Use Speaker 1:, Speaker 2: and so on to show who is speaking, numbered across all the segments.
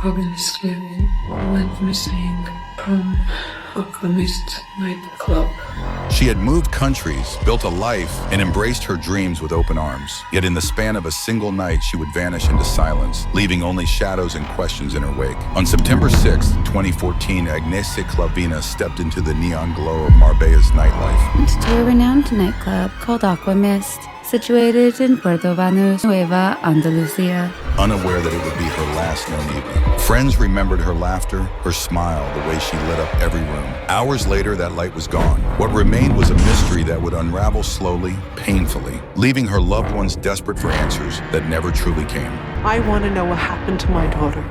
Speaker 1: Agnese Klavina went missing from Aqwa nightclub.
Speaker 2: She had moved countries, built a life, and embraced her dreams with open arms. Yet in the span of a single night, she would vanish into silence, leaving only shadows and questions in her wake. On September 6, 2014, Agnese Klavina stepped into the neon glow of Marbella's nightlife.
Speaker 3: To a renowned nightclub called Aqwa, situated in Puerto Banús, Nueva Andalusia.
Speaker 2: Unaware that it would be her last known evening. Friends remembered her laughter, her smile, the way she lit up every room. Hours later, that light was gone. What remained was a mystery that would unravel slowly, painfully, leaving her loved ones desperate for answers that never truly came.
Speaker 4: I want to know what happened to my daughter.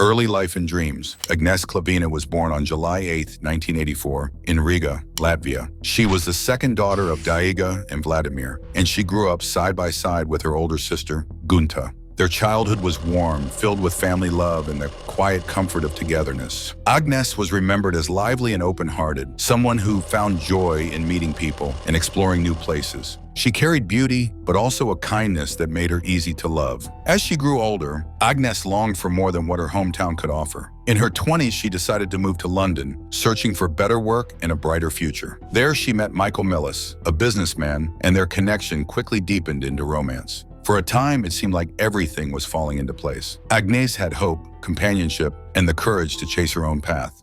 Speaker 2: Early life and dreams. Agnese Klavina was born on July 8, 1984, in Riga, Latvia. She was the second daughter of Daiga and Vladimir, and she grew up side by side with her older sister, Gunta. Their childhood was warm, filled with family love and the quiet comfort of togetherness. Agnese was remembered as lively and open-hearted, someone who found joy in meeting people and exploring new places. She carried beauty, but also a kindness that made her easy to love. As she grew older, Agnese longed for more than what her hometown could offer. In her 20s, she decided to move to London, searching for better work and a brighter future. There, she met Michael Millis, a businessman, and their connection quickly deepened into romance. For a time, it seemed like everything was falling into place. Agnese had hope, companionship, and the courage to chase her own path.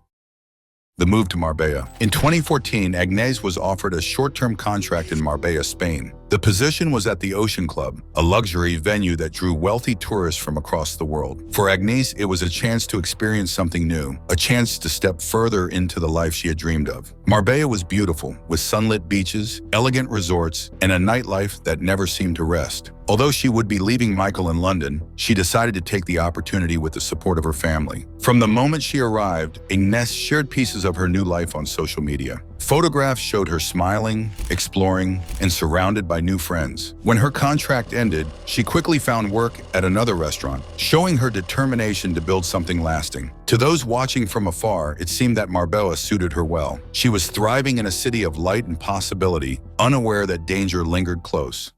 Speaker 2: The move to Marbella. In 2014, Agnese was offered a short-term contract in Marbella, Spain. The position was at the Ocean Club, a luxury venue that drew wealthy tourists from across the world. For Agnese, it was a chance to experience something new, a chance to step further into the life she had dreamed of. Marbella was beautiful, with sunlit beaches, elegant resorts, and a nightlife that never seemed to rest. Although she would be leaving Michael in London, she decided to take the opportunity with the support of her family. From the moment she arrived, Agnese shared pieces of her new life on social media. Photographs showed her smiling, exploring, and surrounded by new friends. When her contract ended, she quickly found work at another restaurant, showing her determination to build something lasting. To those watching from afar, it seemed that Marbella suited her well. She was thriving in a city of light and possibility, unaware that danger lingered close.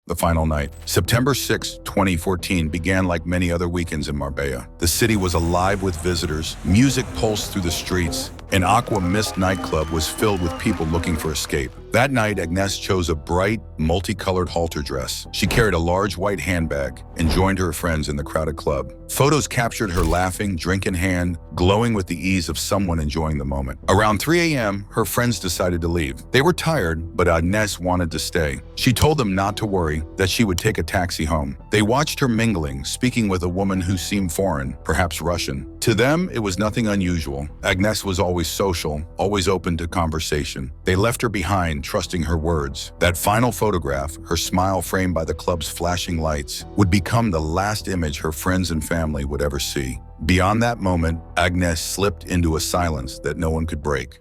Speaker 2: The final night. September 6, 2014 began like many other weekends in Marbella. The city was alive with visitors, music pulsed through the streets, and Aqwa nightclub was filled with people looking for escape. That night, Agnese chose a bright, multicolored halter dress. She carried a large white handbag and joined her friends in the crowded club. Photos captured her laughing, drink in hand, glowing with the ease of someone enjoying the moment. Around 3 a.m., her friends decided to leave. They were tired, but Agnese wanted to stay. She told them not to worry, that she would take a taxi home. They watched her mingling, speaking with a woman who seemed foreign, perhaps Russian. To them, it was nothing unusual. Agnese was always social, always open to conversation. They left her behind, trusting her words. That final photograph, her smile framed by the club's flashing lights, would become the last image her friends and family would ever see. Beyond that moment, Agnese slipped into a silence that no one could break.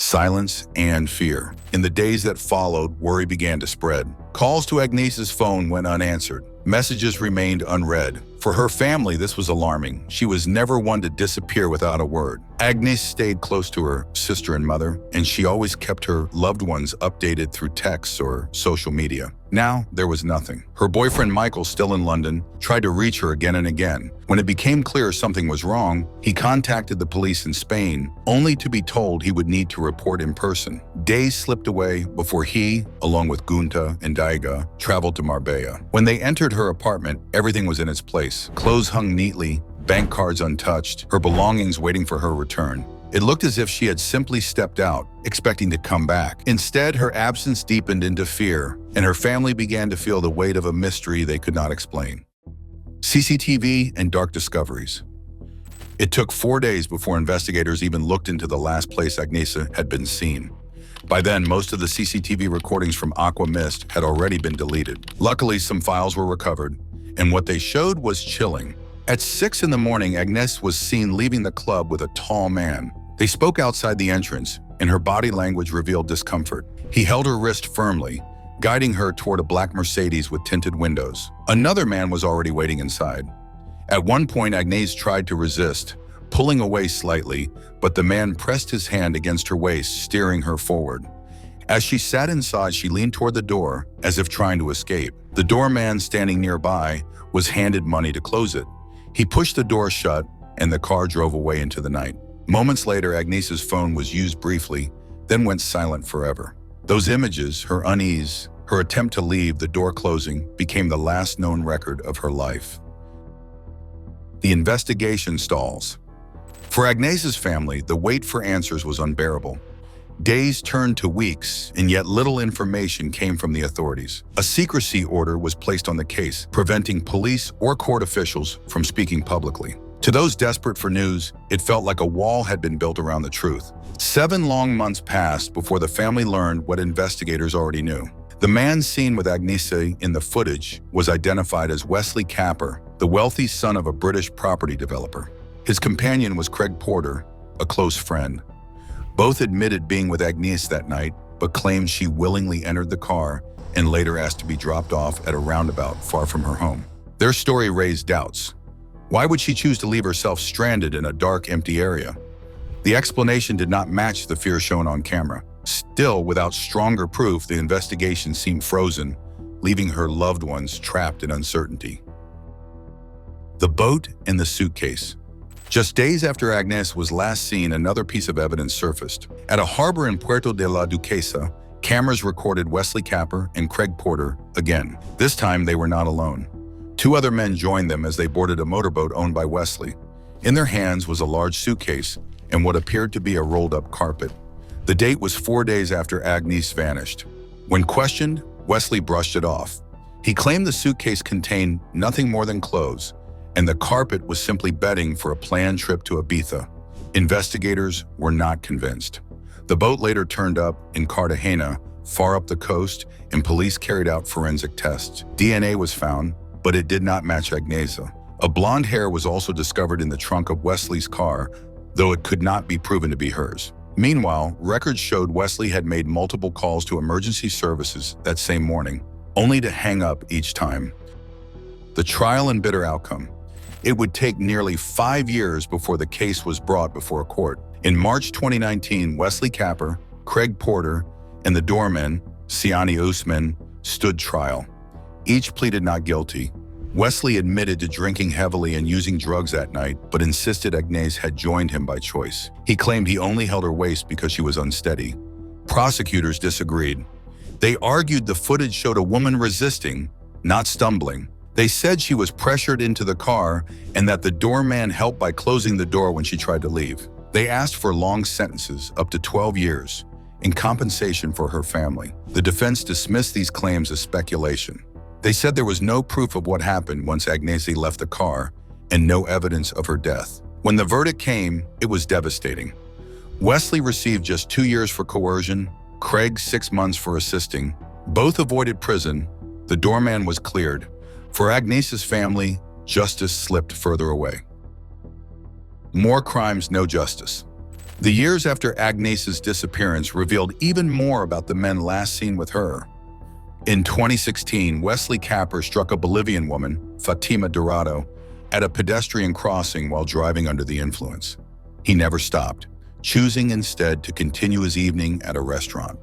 Speaker 2: Silence and fear. In the days that followed, worry began to spread. Calls to Agnese's phone went unanswered. Messages remained unread. For her family, this was alarming. She was never one to disappear without a word. Agnese stayed close to her sister and mother, and she always kept her loved ones updated through texts or social media. Now, there was nothing. Her boyfriend Michael, still in London, tried to reach her again and again. When it became clear something was wrong, he contacted the police in Spain, only to be told he would need to report in person. Days slipped away before he, along with Gunta and Daiga, traveled to Marbella. When they entered her apartment, everything was in its place. Clothes hung neatly, bank cards untouched, her belongings waiting for her return. It looked as if she had simply stepped out, expecting to come back. Instead, her absence deepened into fear, and her family began to feel the weight of a mystery they could not explain. CCTV and dark discoveries. It took 4 days before investigators even looked into the last place Agnese had been seen. By then, most of the CCTV recordings from Aqwa had already been deleted. Luckily, some files were recovered, and what they showed was chilling. At 6 in the morning, Agnese was seen leaving the club with a tall man. They spoke outside the entrance, and her body language revealed discomfort. He held her wrist firmly, guiding her toward a black Mercedes with tinted windows. Another man was already waiting inside. At one point, Agnese tried to resist, pulling away slightly, but the man pressed his hand against her waist, steering her forward. As she sat inside, she leaned toward the door, as if trying to escape. The doorman standing nearby was handed money to close it. He pushed the door shut, and the car drove away into the night. Moments later, Agnese's phone was used briefly, then went silent forever. Those images, her unease, her attempt to leave, the door closing, became the last known record of her life. The investigation stalls. For Agnese's family, the wait for answers was unbearable. Days turned to weeks, and yet little information came from the authorities. A secrecy order was placed on the case, preventing police or court officials from speaking publicly. To those desperate for news, it felt like a wall had been built around the truth. 7 long months passed before the family learned what investigators already knew. The man seen with Agnese in the footage was identified as Wesley Capper, the wealthy son of a British property developer. His companion was Craig Porter, a close friend. Both admitted being with Agnese that night, but claimed she willingly entered the car and later asked to be dropped off at a roundabout far from her home. Their story raised doubts. Why would she choose to leave herself stranded in a dark, empty area? The explanation did not match the fear shown on camera. Still, without stronger proof, the investigation seemed frozen, leaving her loved ones trapped in uncertainty. The boat and the suitcase. Just days after Agnese was last seen, another piece of evidence surfaced. At a harbor in Puerto de la Duquesa, cameras recorded Wesley Capper and Craig Porter again. This time, they were not alone. 2 other men joined them as they boarded a motorboat owned by Wesley. In their hands was a large suitcase and what appeared to be a rolled-up carpet. The date was 4 days after Agnese vanished. When questioned, Wesley brushed it off. He claimed the suitcase contained nothing more than clothes, and the carpet was simply bedding for a planned trip to Ibiza. Investigators were not convinced. The boat later turned up in Cartagena, far up the coast, and police carried out forensic tests. DNA was found, but it did not match Agnese. A blonde hair was also discovered in the trunk of Wesley's car, though it could not be proven to be hers. Meanwhile, records showed Wesley had made multiple calls to emergency services that same morning, only to hang up each time. The trial and bitter outcome. It would take nearly 5 years before the case was brought before a court. In March 2019, Wesley Capper, Craig Porter, and the doorman, Siani Usman, stood trial. Each pleaded not guilty. Wesley admitted to drinking heavily and using drugs that night, but insisted Agnese had joined him by choice. He claimed he only held her waist because she was unsteady. Prosecutors disagreed. They argued the footage showed a woman resisting, not stumbling. They said she was pressured into the car and that the doorman helped by closing the door when she tried to leave. They asked for long sentences, up to 12 years, in compensation for her family. The defense dismissed these claims as speculation. They said there was no proof of what happened once Agnese left the car and no evidence of her death. When the verdict came, it was devastating. Wesley received just 2 years for coercion, Craig 6 months for assisting. Both avoided prison. The doorman was cleared. For Agnese's family, justice slipped further away. More crimes, no justice. The years after Agnese's disappearance revealed even more about the men last seen with her. In 2016, Wesley Capper struck a Bolivian woman, Fatima Dorado, at a pedestrian crossing while driving under the influence. He never stopped, choosing instead to continue his evening at a restaurant.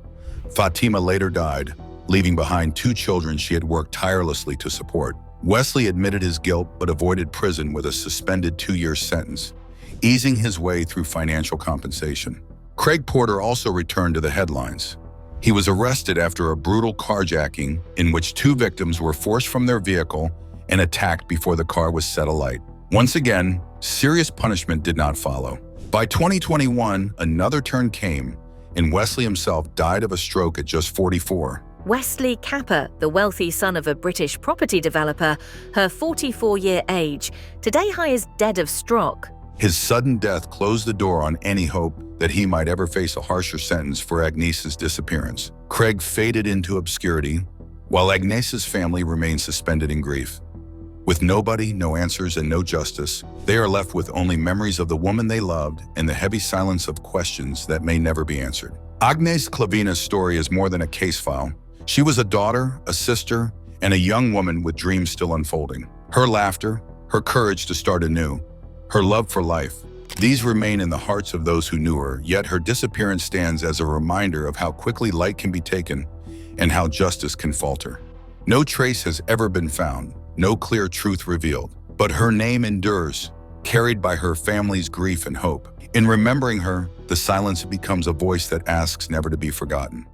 Speaker 2: Fatima later died, leaving behind 2 children she had worked tirelessly to support. Wesley admitted his guilt but avoided prison with a suspended 2-year sentence, easing his way through financial compensation. Craig Porter also returned to the headlines. He was arrested after a brutal carjacking in which 2 victims were forced from their vehicle and attacked before the car was set alight. Once again, serious punishment did not follow. By 2021, another turn came, and Wesley himself died of a stroke at just 44.
Speaker 5: Wesley Capper, the wealthy son of a British property developer, her 44-year age, today lies dead of stroke.
Speaker 2: His sudden death closed the door on any hope that he might ever face a harsher sentence for Agnese's disappearance. Craig faded into obscurity, while Agnese's family remained suspended in grief. With nobody, no answers, and no justice, they are left with only memories of the woman they loved and the heavy silence of questions that may never be answered. Agnese Klavina's story is more than a case file. She was a daughter, a sister, and a young woman with dreams still unfolding. Her laughter, her courage to start anew, her love for life. These remain in the hearts of those who knew her, yet her disappearance stands as a reminder of how quickly light can be taken and how justice can falter. No trace has ever been found, no clear truth revealed, but her name endures, carried by her family's grief and hope. In remembering her, the silence becomes a voice that asks never to be forgotten.